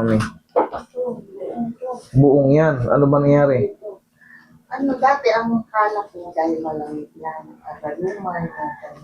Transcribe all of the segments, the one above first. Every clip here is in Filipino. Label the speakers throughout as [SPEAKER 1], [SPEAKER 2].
[SPEAKER 1] mami?
[SPEAKER 2] Ito, ito.
[SPEAKER 1] Buong yan. Ano ba nangyari?
[SPEAKER 2] Ano, dati ang kala ko dahil malamig lang. Lumay natin.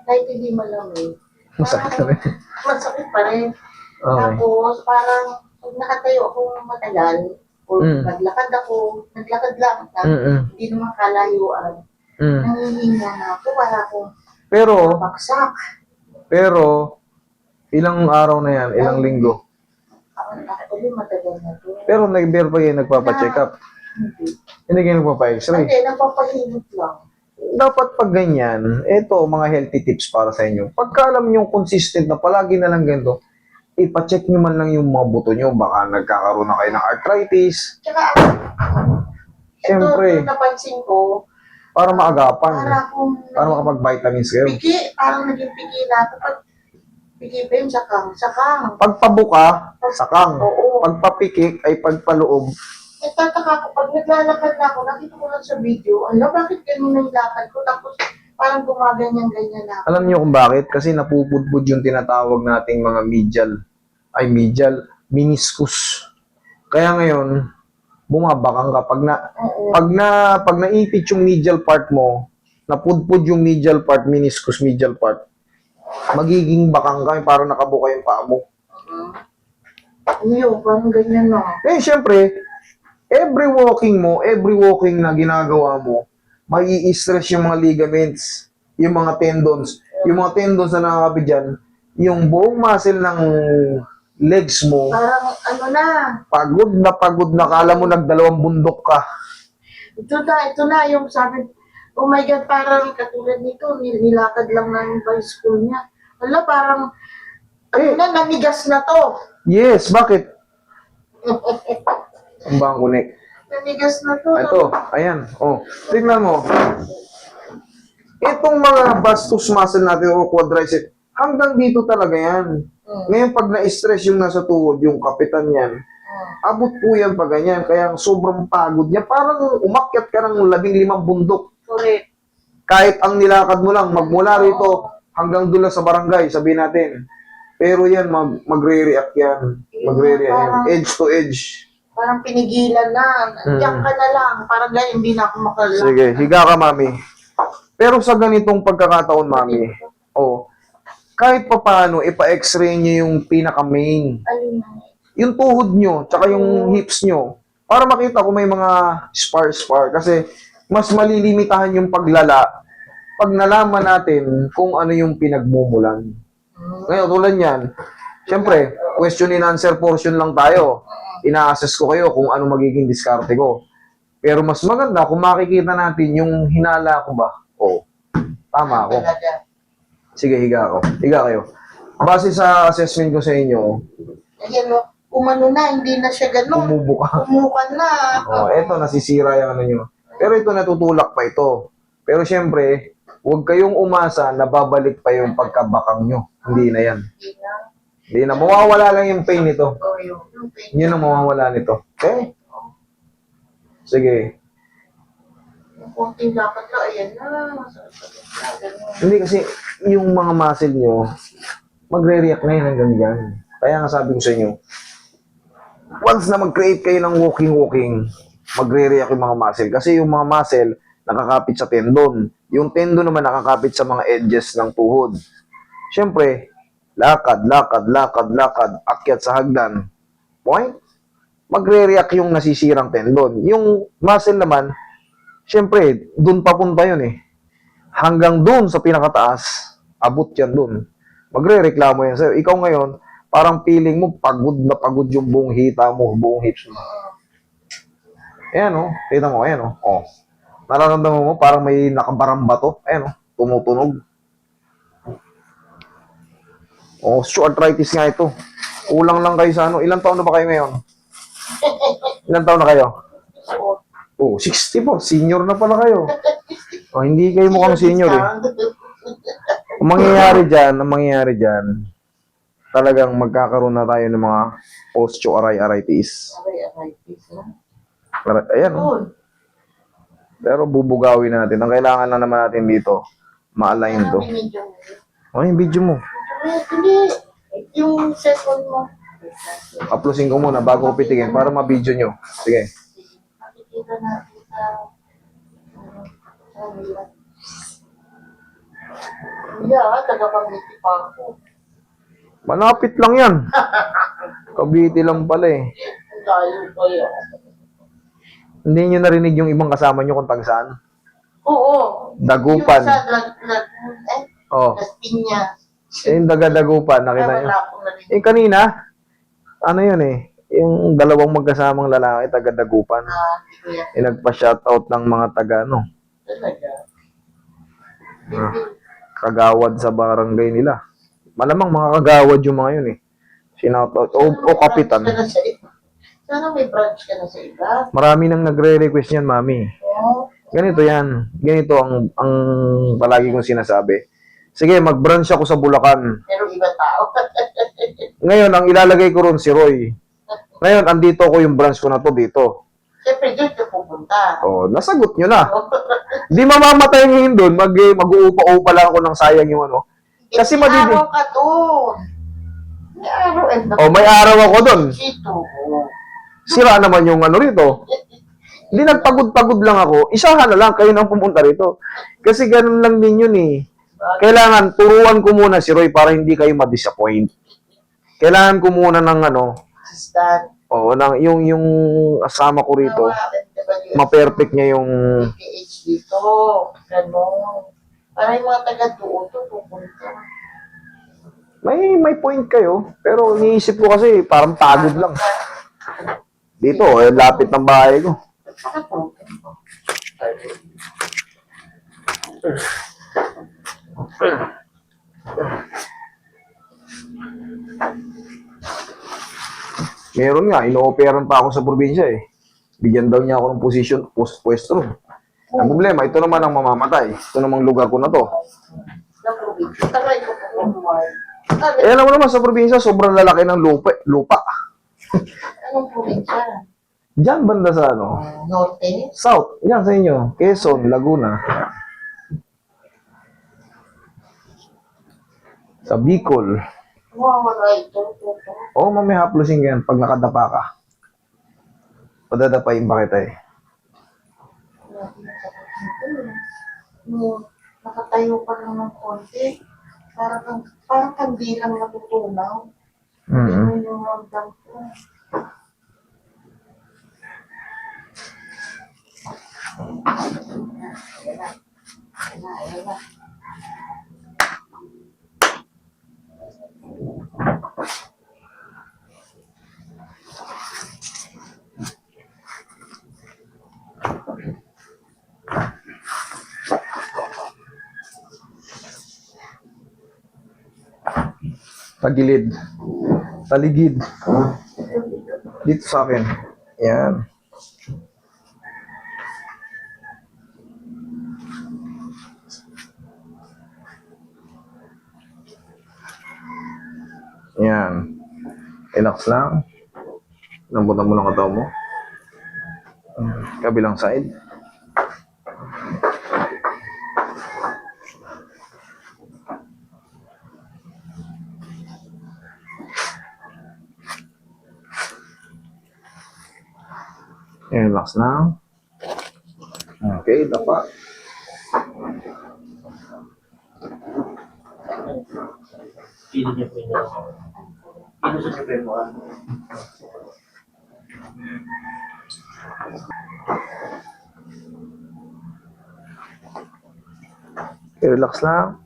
[SPEAKER 2] Kahit hindi malamig.
[SPEAKER 1] Masakit na rin.
[SPEAKER 2] Masakit pa rin.
[SPEAKER 1] Okay.
[SPEAKER 2] Tapos, parang pag nakatayo ako matagal, o naglakad lang, hindi naman kalayuan. Nangihinga na ako, para akong baksak.
[SPEAKER 1] Pero, ilang araw na yan? Ilang linggo?
[SPEAKER 2] Actually, matagal na to.
[SPEAKER 1] Pero nag-bear pa kayo nagpapacheck up? Hindi kayo nagpapa-x-ray?
[SPEAKER 2] Hindi, nagpapahimot lang.
[SPEAKER 1] Dapat pag ganyan, ito mga healthy tips para sa inyo. Pagka alam nyo consistent na palagi na lang ganito, ipacheck nyo man lang yung mga buto nyo. Baka nagkakaroon na kayo ng arthritis.
[SPEAKER 2] Tsaka,
[SPEAKER 1] Siyempre,
[SPEAKER 2] ito napansin ko,
[SPEAKER 1] para maagapan. Para
[SPEAKER 2] akong
[SPEAKER 1] makapag-vitamins kayo.
[SPEAKER 2] piki, parang naging piki na ako. Pag piki pa yun, sakang.
[SPEAKER 1] Pagpabuka, sakang.
[SPEAKER 2] Oo.
[SPEAKER 1] Pagpapikik ay pagpaloob.
[SPEAKER 2] Nagtataka ko, pag naglalakad na ako, nakita ko lang sa video, bakit ganun na yung lakad ko? Tapos, parang gumaganyan-ganyan na ako.
[SPEAKER 1] Alam niyo kung bakit? Kasi napupudpud yung tinatawag nating mga meniscus. Kaya ngayon, bumabakang ka. Pag naipit yung medial part mo, napudpud yung medial part, meniscus medial part, magiging bakang ka, parang nakabuka yung paa mo.
[SPEAKER 2] Parang ganyan na.
[SPEAKER 1] Eh, syempre, every walking na ginagawa mo, mai-stress yung mga ligaments, yung mga tendons. Yung mga tendons na nakakapit dyan, yung buong muscle ng legs mo,
[SPEAKER 2] Parang
[SPEAKER 1] pagod na, kala mo nagdalawang bundok ka.
[SPEAKER 2] ito na yung sabi, oh my God, parang katulad nito, nilakad lang na yung bicycle niya. Parang, nanigas na to.
[SPEAKER 1] Yes, bakit? Ang bangkunik.
[SPEAKER 2] Nanigas na to.
[SPEAKER 1] Ito, ayan. Oh, tignan mo. Itong mga vastus muscle natin o quadricep, hanggang dito talaga yan. Ngayon, pag na-stress yung nasa tuhod, yung kapitan yan, abot po yan pa ganyan. Kaya sobrang pagod niya. Parang umakyat ka ng 15 bundok.
[SPEAKER 2] Correct.
[SPEAKER 1] Kahit ang nilakad mo lang, magmula rito hanggang doon sa barangay, sabihin natin. Pero yan, magre-react yan. Magre-react yan. Edge to edge.
[SPEAKER 2] Parang pinigilan na. Diyan ka na lang. Parang ganyan, hindi na ako makalala.
[SPEAKER 1] Sige, higa ka, mami. Pero sa ganitong pagkakataon, mami, kahit pa paano, ipa-x-ray nyo yung pinaka-main. Yung tuhod nyo, tsaka yung hips nyo. Para makita kung may mga spar. Kasi, mas malilimitahan yung paglala pag nalaman natin kung ano yung pinagmumulan. Ngayon, tulad yan, syempre, question and answer portion lang tayo. Ina-assess ko kayo kung ano magiging diskarte ko. Pero mas maganda kung makikita natin yung hinala ko ba. Tama ako. Sige, higa ako. Higa kayo. Base sa assessment ko sa inyo,
[SPEAKER 2] Ayan, umano na, hindi na siya ganun.
[SPEAKER 1] umubuka.
[SPEAKER 2] Umukan na.
[SPEAKER 1] Eto, nasisira yung ano nyo. Pero ito, natutulak pa ito. Pero syempre, huwag kayong umasa na babalik pa yung pagkabakang nyo. Hindi na yan. Hindi na. Mawawala lang yung pain nito. Yun ang mawawala nito. Okay? Sige.
[SPEAKER 2] Yung konting lakad lang, ayan na.
[SPEAKER 1] Hindi kasi yung mga muscle nyo, magre-react na yun hanggang dyan. Kaya nga sabi ko sa inyo, once na mag-create kayo ng walking, magre-react yung mga muscle. Kasi yung mga muscle, nakakapit sa tendon. Yung tendon naman nakakapit sa mga edges ng tuhod. Siyempre, lakad, akyat sa hagdan. Point? Magre-react yung nasisirang tendon. Yung muscle naman, siyempre, dun papunta yun eh. Hanggang dun sa pinakataas, abot yan dun. Magre-reklamo yan sa'yo. Ikaw ngayon, parang feeling mo, pagod na pagod yung buong hita mo, buong hips mo. Ayan o, kita mo, ayan o. Nararamdaman mo, parang may nakabaramba to. Ayan o, tumutunog. Osteoarthritis nga ito. Kulang lang kayo sa ano. Ilang taon na ba kayo ngayon? Ilang taon na kayo? 64. Senior na pala kayo. Hindi kayo mukhang senior eh. Ang mangyayari dyan, talagang magkakaroon na tayo ng mga osteoarthritis. Ayan. Pero bubugawin natin. Ang kailangan lang naman natin dito, ma-align to. Yung video mo.
[SPEAKER 2] Hindi. Yung second mo.
[SPEAKER 1] Haplusin ko muna bago ko pitikin para ma-video nyo. Sige.
[SPEAKER 2] Makikita natin sa kanila. Yeah, taga-pamiti pa ako.
[SPEAKER 1] Malapit lang yan. Cavite lang pala eh.
[SPEAKER 2] Ang layo pa yun.
[SPEAKER 1] Hindi nyo narinig yung ibang kasama nyo kung taga saan?
[SPEAKER 2] Oo.
[SPEAKER 1] Dagupan.
[SPEAKER 2] Yung sa
[SPEAKER 1] Oh.
[SPEAKER 2] Las Piñas.
[SPEAKER 1] Yung dagupan, nakita
[SPEAKER 2] Ay,
[SPEAKER 1] nyo.
[SPEAKER 2] wala akong narinig.
[SPEAKER 1] Eh kanina, ano yun eh, yung dalawang magkasamang lalaki, taga Dagupan.
[SPEAKER 2] Hindi ko yan
[SPEAKER 1] Eh nagpa-shoutout ng mga taga, ano,
[SPEAKER 2] talaga.
[SPEAKER 1] kagawad sa barangay nila. Malamang mga kagawad yung mga yun eh. Sinoutout, o kapitan.
[SPEAKER 2] Sana may branch ka na sa iba.
[SPEAKER 1] Marami nang nagre-request yan, mami.
[SPEAKER 2] Oo.
[SPEAKER 1] Ganito yan. Ganito ang palagi kong sinasabi. Sige, mag-branch ako sa Bulacan.
[SPEAKER 2] Pero iba tao.
[SPEAKER 1] Ngayon, ang ilalagay ko ron si Roy. Ngayon, andito ko yung branch ko na to dito.
[SPEAKER 2] Siyempre, dyan ka pupunta.
[SPEAKER 1] Oh, nasagot nyo na. Di mamamatay ngayon doon, mag-uupa-upa lang ako ng sayang yung ano. Kasi
[SPEAKER 2] may
[SPEAKER 1] madidi.
[SPEAKER 2] araw ka doon. May araw.
[SPEAKER 1] Oh, may araw ako doon.
[SPEAKER 2] Ito.
[SPEAKER 1] Sira naman yung ano rito. Hindi nagpagod-pagod lang ako. Isahan na lang kayo nang pumunta rito. Kasi ganun lang din yun eh. Kailangan turuan ko muna si Roy para hindi kayo ma-disappoint. Kailangan ko muna ng ano,
[SPEAKER 2] Assistant.
[SPEAKER 1] yung asama ko rito. Ma-perfect niya yung
[SPEAKER 2] PH dito. Ganon. Para yung mga taga-doon to pupunta.
[SPEAKER 1] may point kayo, pero iniisip ko kasi parang pagod lang. Dito, lapit ng bahay ko. Meron nga, ino-operan pa ako sa probinsya eh. Bigyan daw niya ako ng posisyon, pwesto. Ang problema, ito naman ang mamamatay. Ito namang lugar ko na to.
[SPEAKER 2] Tagay ko po.
[SPEAKER 1] Eh, alam mo naman sa probinsya, sobrang lalaki ng lupa.
[SPEAKER 2] Anong probinsya?
[SPEAKER 1] Diyan banda sa ano?
[SPEAKER 2] Norte?
[SPEAKER 1] South, yan sa inyo. Quezon, Laguna. Sa Bicol.
[SPEAKER 2] Mawawala ito.
[SPEAKER 1] Oo, mamaya haplusin yan pag nakadapa ka. Padadapain ba kita eh.
[SPEAKER 2] Nakatayo pa lang ng konti. Parang kandilang natutunaw.
[SPEAKER 1] Mm-hmm.
[SPEAKER 2] Yung ramdam ko. Ayan na.
[SPEAKER 1] Tagilid. Taligid. Dito sa akin. Yan. Yan. Relax lang. Lambutan mo ng katawan mo. Kabilang side. Relax lang. Okay, dapat.
[SPEAKER 3] Pili niya po yun. Pinususupply mo ah.
[SPEAKER 1] Okay, relax lang.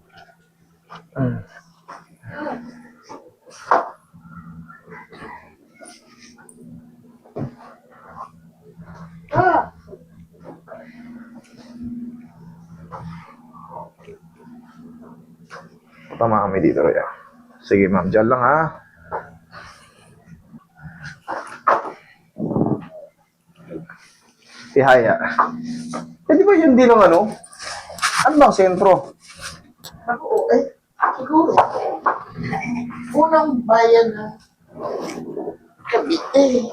[SPEAKER 1] Tama kami dito, Roya. Sige, ma'am. Diyan lang, ha? Tihaya. Eh, di ba yun din ang ano? Ano bang sentro?
[SPEAKER 2] Ako, siguro. Unang bayan ng Cavite.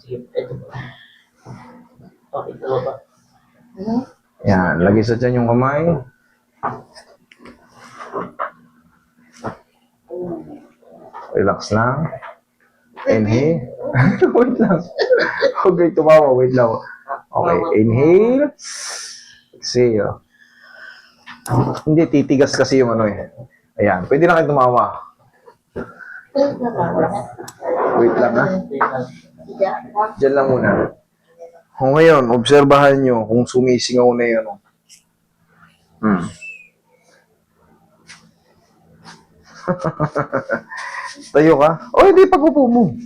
[SPEAKER 3] Sige, ito ba? Okay, dalawa ba?
[SPEAKER 1] Yan. Lagi sa dyan yung kamay. Relax lang. Inhale. Wait lang. Huwag kayo tumawa. Wait lang. Okay, inhale. Exhale. Hindi, titigas kasi yung ano eh. Ayan, pwede na kayo tumawa. Wait lang ha. Diyan lang muna. O ngayon, obserbahan nyo kung sumisingaw na yun. Tayo ka? O hindi, pag-upo mo.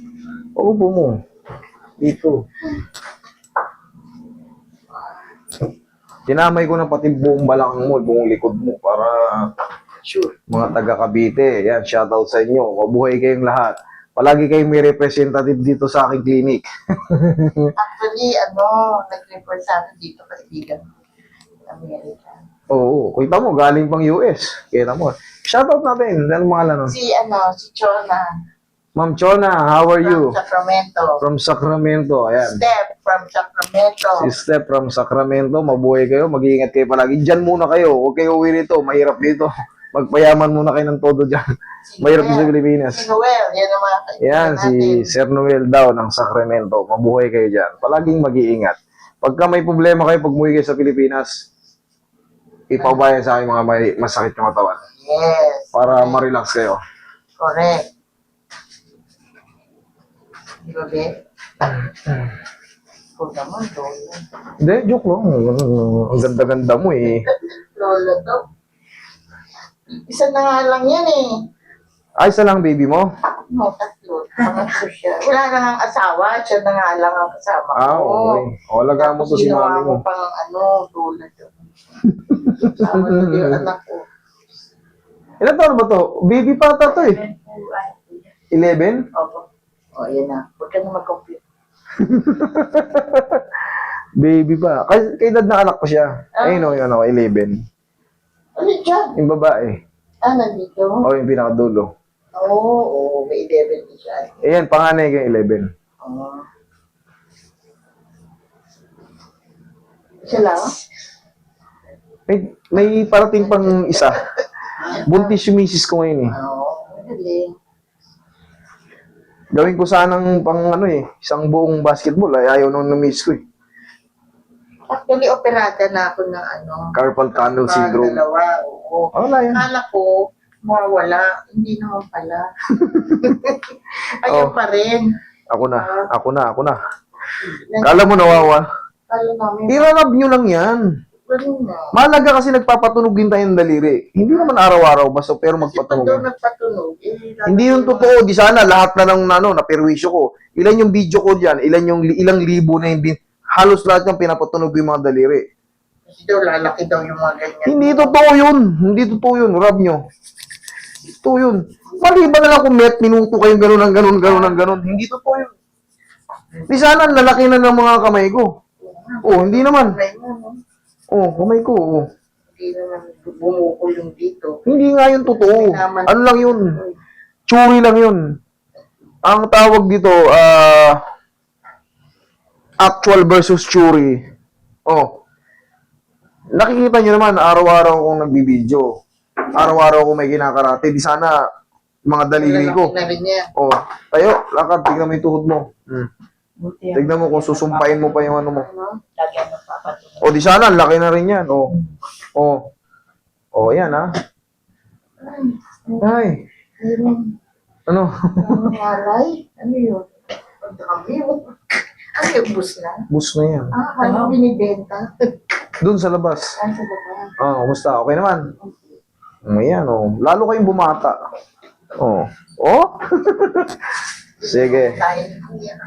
[SPEAKER 1] Pag-upo mo. Dito. Tinamay ko na pati buong balakang mo, buong likod mo para sure. Mga taga Cavite, yan, shoutout sa inyo. Mabuhay kayong lahat. Palagi kayong may representative dito sa aking clinic.
[SPEAKER 2] Actually, nag-refer sa akin dito kaibigan. Amerika.
[SPEAKER 1] Oo, kita mo, galing pang US. Kita mo. Shoutout natin. Anong pangalan nun?
[SPEAKER 2] Si Chona.
[SPEAKER 1] Ma'am Chona, how are you?
[SPEAKER 2] From Sacramento.
[SPEAKER 1] From Sacramento, ayan.
[SPEAKER 2] Steph from Sacramento.
[SPEAKER 1] Si Steph from Sacramento, mabuhay kayo, mag-iingat kayo palagi. Diyan muna kayo, huwag kayo uwi rito, mahirap dito. Magpayaman muna kayo ng todo dyan. Mahirap dito sa Pilipinas.
[SPEAKER 2] Si Noel, yan ang mga kaibigan
[SPEAKER 1] Yan, si
[SPEAKER 2] natin.
[SPEAKER 1] Sir Noel daw ng Sacramento. Mabuhay kayo dyan. Palaging mag-iingat. Pagka may problema kayo, pag umuwi kayo sa Pilipinas, ipabayan sa akin mga may masakit yung katawan.
[SPEAKER 2] Yes.
[SPEAKER 1] Para ma-relax kayo.
[SPEAKER 2] Correct. Di ba, Beth? Ikaw naman, Lolo.
[SPEAKER 1] Hindi, joke lang. Ang ganda-ganda mo eh.
[SPEAKER 2] Lolo to. Isa na nga lang yan eh.
[SPEAKER 1] Ay, isa lang baby mo?
[SPEAKER 2] No, tatlo. Pangatlo siya. Wala na nga asawa. Siya na nga lang ang kasama ko.
[SPEAKER 1] Ah, okay. O, laga mo to si mami mo.
[SPEAKER 2] Ginawa ko pang Lolo to. Kasama to yung anak ko.
[SPEAKER 1] Ilan taon ba to? Baby pa ata to eh. 11?
[SPEAKER 2] Opo. O, yan na. Huwag ka na mag-compute.
[SPEAKER 1] Baby pa. Kay edad na anak pa siya. Ayun o, yun o, 11.
[SPEAKER 2] Ano dyan?
[SPEAKER 1] Yung babae.
[SPEAKER 2] Nandito.
[SPEAKER 1] O, yung pinakadulo.
[SPEAKER 2] Oo, may 11 na siya.
[SPEAKER 1] Ayan, panganay kay 11.
[SPEAKER 2] Oo. Siya lang?
[SPEAKER 1] May parating pang isa. Buntis yung misis ko ngayon eh.
[SPEAKER 2] Oo, magaling.
[SPEAKER 1] Gawin ko sanang pang isang buong basketball. Ay, ayaw nung na-miss ko eh.
[SPEAKER 2] Actually, operada na ako ng
[SPEAKER 1] Carpal tunnel syndrome.
[SPEAKER 2] Dalawa, oo.
[SPEAKER 1] Wala yan.
[SPEAKER 2] Akala ko, mawawala. Hindi naman pala. Ayun
[SPEAKER 1] Oh.
[SPEAKER 2] pa rin.
[SPEAKER 1] Ako na. Kala mo nawawa?
[SPEAKER 2] Kala namin,
[SPEAKER 1] I-rub nyo lang yan.
[SPEAKER 2] ganun na.
[SPEAKER 1] Mahalaga kasi nagpapatunogin tayo ng daliri. Hindi naman araw-araw, basta pero
[SPEAKER 2] Kasi pag daw
[SPEAKER 1] magpatunog.
[SPEAKER 2] nagpatunog,
[SPEAKER 1] Hindi yung totoo. Di sana lahat na ng naperwisyo ko. Ilan yung video ko diyan? Ilang libo na yung halos lahat yung pinapatunog yung mga daliri.
[SPEAKER 2] Kasi daw lalaki daw yung mga ganyan.
[SPEAKER 1] Hindi totoo yun. Hindi totoo yun. Rub nyo. Totoo yun. Maliban na lang kung minuto kayong ganun. Hindi totoo yun. Di sana lalaki na ng mga kamay ko. Oh, hindi naman.
[SPEAKER 2] Kamay mo, no?
[SPEAKER 1] Oh, kamay ko. Oh.
[SPEAKER 2] Hindi naman bumukol yung dito.
[SPEAKER 1] Hindi nga yun totoo. Ano lang yun? Churi lang yun. Ang tawag dito, actual versus churi. Oh. Nakikita nyo naman, araw-araw akong nagbibideo. Araw-araw akong may kinakarate. Di sana, mga daliri ko.
[SPEAKER 2] Lalaki na rin yan.
[SPEAKER 1] Oh, tayo, lakad, tignan mo yung tuhod mo.
[SPEAKER 2] Buti yan.
[SPEAKER 1] Tignan mo kung susumpain mo pa yung ano mo.
[SPEAKER 2] Lagyan ng papatunog.
[SPEAKER 1] O, di sana, laki na rin yan. Oh. Oh. Oh, yan ha. Ay. Ano?
[SPEAKER 2] Ang alay? Ano yun? Ang dami yun. Ano yung bus na?
[SPEAKER 1] Bus na yan.
[SPEAKER 2] Ano binibenta?
[SPEAKER 1] Doon sa labas.
[SPEAKER 2] Ano sa labas?
[SPEAKER 1] Kumusta? Okay naman? Ayan, oh. Lalo kayong bumata. Oh. Oh? Sige.
[SPEAKER 2] Tayo na yan.